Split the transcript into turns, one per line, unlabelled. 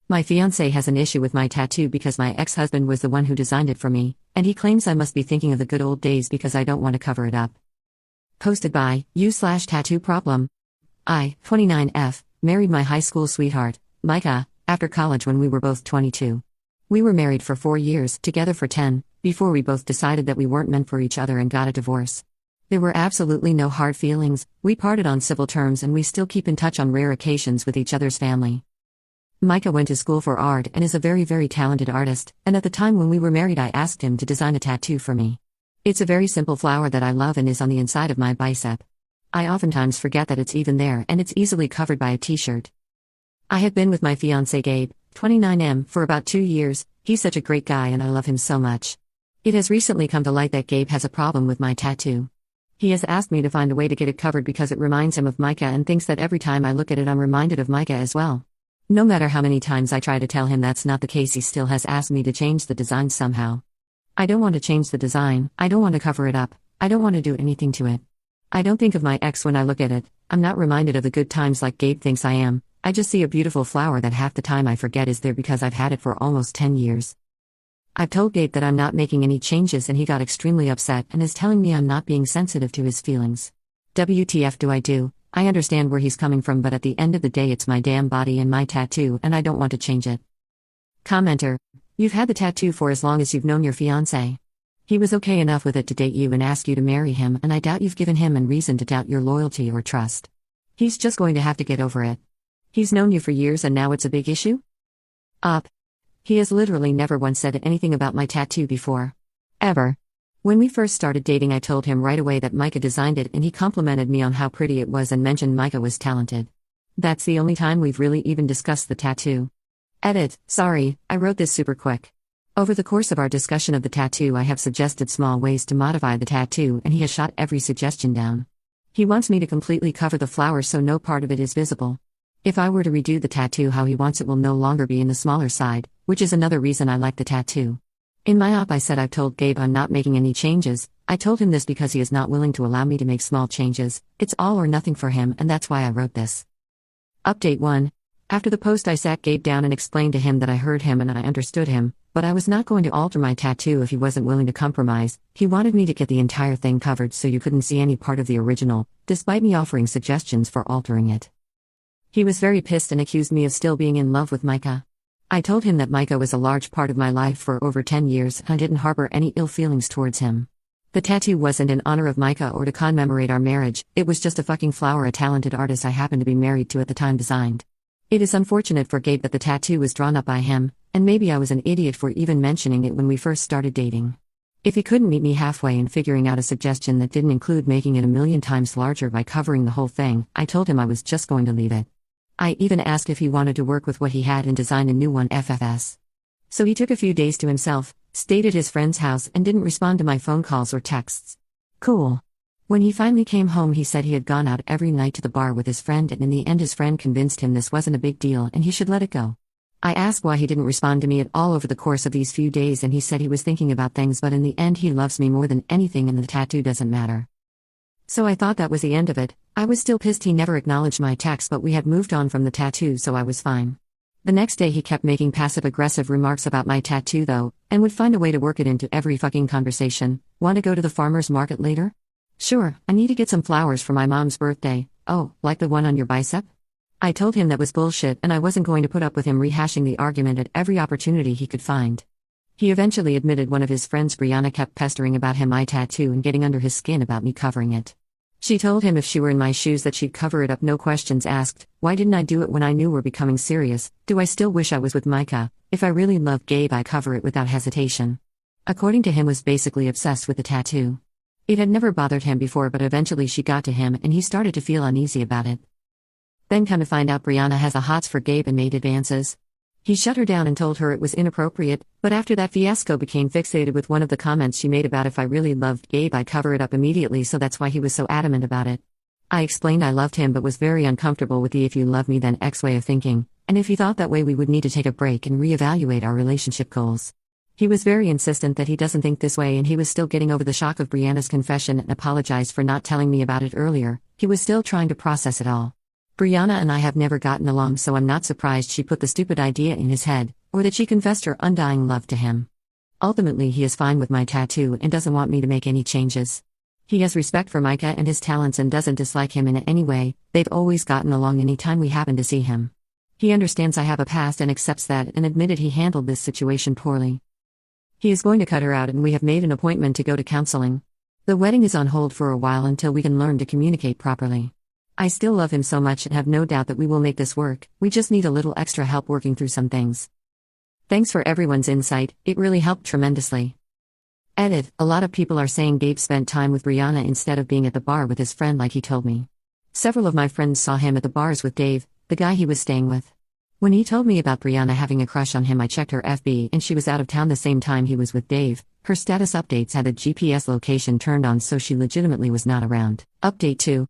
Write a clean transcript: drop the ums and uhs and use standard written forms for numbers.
My fiancé has an issue with my tattoo because my ex-husband was the one who designed it for me, and he claims I must be thinking of the good old days because I don't want to cover it up. Posted by you/tattoo problem. I, 29F, married my high school sweetheart, Micah, after college when we were both 22. We were married for 4 years, together for 10, before we both decided that we weren't meant for each other and got a divorce. There were absolutely no hard feelings, we parted on civil terms and we still keep in touch on rare occasions with each other's family. Micah went to school for art and is a very, very talented artist, and at the time when we were married I asked him to design a tattoo for me. It's a very simple flower that I love and is on the inside of my bicep. I oftentimes forget that it's even there and it's easily covered by a t-shirt. I have been with my fiancé Gabe, 29M, for about 2 years. He's such a great guy and I love him so much. It has recently come to light that Gabe has a problem with my tattoo. He has asked me to find a way to get it covered because it reminds him of Micah and thinks that every time I look at it I'm reminded of Micah as well. No matter how many times I try to tell him that's not the case, he still has asked me to change the design somehow. I don't want to change the design, I don't want to cover it up, I don't want to do anything to it. I don't think of my ex when I look at it, I'm not reminded of the good times like Gabe thinks I am, I just see a beautiful flower that half the time I forget is there because I've had it for almost 10 years. I've told Gabe that I'm not making any changes and he got extremely upset and is telling me I'm not being sensitive to his feelings. WTF do I do? I understand where he's coming from, but at the end of the day it's my damn body and my tattoo and I don't want to change it. Commenter: you've had the tattoo for as long as you've known your fiancé. He was okay enough with it to date you and ask you to marry him, and I doubt you've given him a reason to doubt your loyalty or trust. He's just going to have to get over it. He's known you for years and now it's a big issue? He has literally never once said anything about my tattoo before. Ever. When we first started dating I told him right away that Micah designed it and he complimented me on how pretty it was and mentioned Micah was talented. That's the only time we've really even discussed the tattoo. Edit: sorry, I wrote this super quick. Over the course of our discussion of the tattoo I have suggested small ways to modify the tattoo and he has shot every suggestion down. He wants me to completely cover the flower so no part of it is visible. If I were to redo the tattoo how he wants it will no longer be in the smaller side, which is another reason I like the tattoo. In my op I said I've told Gabe I'm not making any changes. I told him this because he is not willing to allow me to make small changes. It's all or nothing for him and that's why I wrote this. Update 1. After the post I sat Gabe down and explained to him that I heard him and I understood him, but I was not going to alter my tattoo if he wasn't willing to compromise. He wanted me to get the entire thing covered so you couldn't see any part of the original, despite me offering suggestions for altering it. He was very pissed and accused me of still being in love with Micah. I told him that Micah was a large part of my life for over 10 years and I didn't harbor any ill feelings towards him. The tattoo wasn't in honor of Micah or to commemorate our marriage, it was just a fucking flower a talented artist I happened to be married to at the time designed. It is unfortunate for Gabe that the tattoo was drawn up by him, and maybe I was an idiot for even mentioning it when we first started dating. If he couldn't meet me halfway in figuring out a suggestion that didn't include making it a million times larger by covering the whole thing, I told him I was just going to leave it. I even asked if he wanted to work with what he had and design a new one FFS. So he took a few days to himself, stayed at his friend's house and didn't respond to my phone calls or texts. Cool. When he finally came home he said he had gone out every night to the bar with his friend and in the end his friend convinced him this wasn't a big deal and he should let it go. I asked why he didn't respond to me at all over the course of these few days and he said he was thinking about things but in the end he loves me more than anything and the tattoo doesn't matter. So I thought that was the end of it. I was still pissed he never acknowledged my text but we had moved on from the tattoo so I was fine. The next day he kept making passive-aggressive remarks about my tattoo though, and would find a way to work it into every fucking conversation. Want to go to the farmer's market later? Sure, I need to get some flowers for my mom's birthday. Oh, like the one on your bicep? I told him that was bullshit and I wasn't going to put up with him rehashing the argument at every opportunity he could find. He eventually admitted one of his friends Brianna kept pestering about him my tattoo and getting under his skin about me covering it. She told him if she were in my shoes that she'd cover it up no questions asked. Why didn't I do it when I knew we're becoming serious? Do I still wish I was with Micah? If I really love Gabe I cover it without hesitation. According to him was basically obsessed with the tattoo. It had never bothered him before but eventually she got to him and he started to feel uneasy about it. Then come to find out Brianna has the hots for Gabe and made advances. He shut her down and told her it was inappropriate, but after that fiasco became fixated with one of the comments she made about if I really loved Gabe I'd cover it up immediately so that's why he was so adamant about it. I explained I loved him but was very uncomfortable with the if you love me then X way of thinking, and if he thought that way we would need to take a break and reevaluate our relationship goals. He was very insistent that he doesn't think this way and he was still getting over the shock of Brianna's confession and apologized for not telling me about it earlier. He was still trying to process it all. Brianna and I have never gotten along, so I'm not surprised she put the stupid idea in his head, or that she confessed her undying love to him. Ultimately, he is fine with my tattoo and doesn't want me to make any changes. He has respect for Micah and his talents and doesn't dislike him in any way. They've always gotten along anytime we happen to see him. He understands I have a past and accepts that, and admitted he handled this situation poorly. He is going to cut her out, and we have made an appointment to go to counseling. The wedding is on hold for a while until we can learn to communicate properly. I still love him so much and have no doubt that we will make this work. We just need a little extra help working through some things. Thanks for everyone's insight, it really helped tremendously. Edit: a lot of people are saying Gabe spent time with Brianna instead of being at the bar with his friend like he told me. Several of my friends saw him at the bars with Dave, the guy he was staying with. When he told me about Brianna having a crush on him, I checked her FB and she was out of town the same time he was with Dave. Her status updates had the GPS location turned on, so she legitimately was not around. Update 2.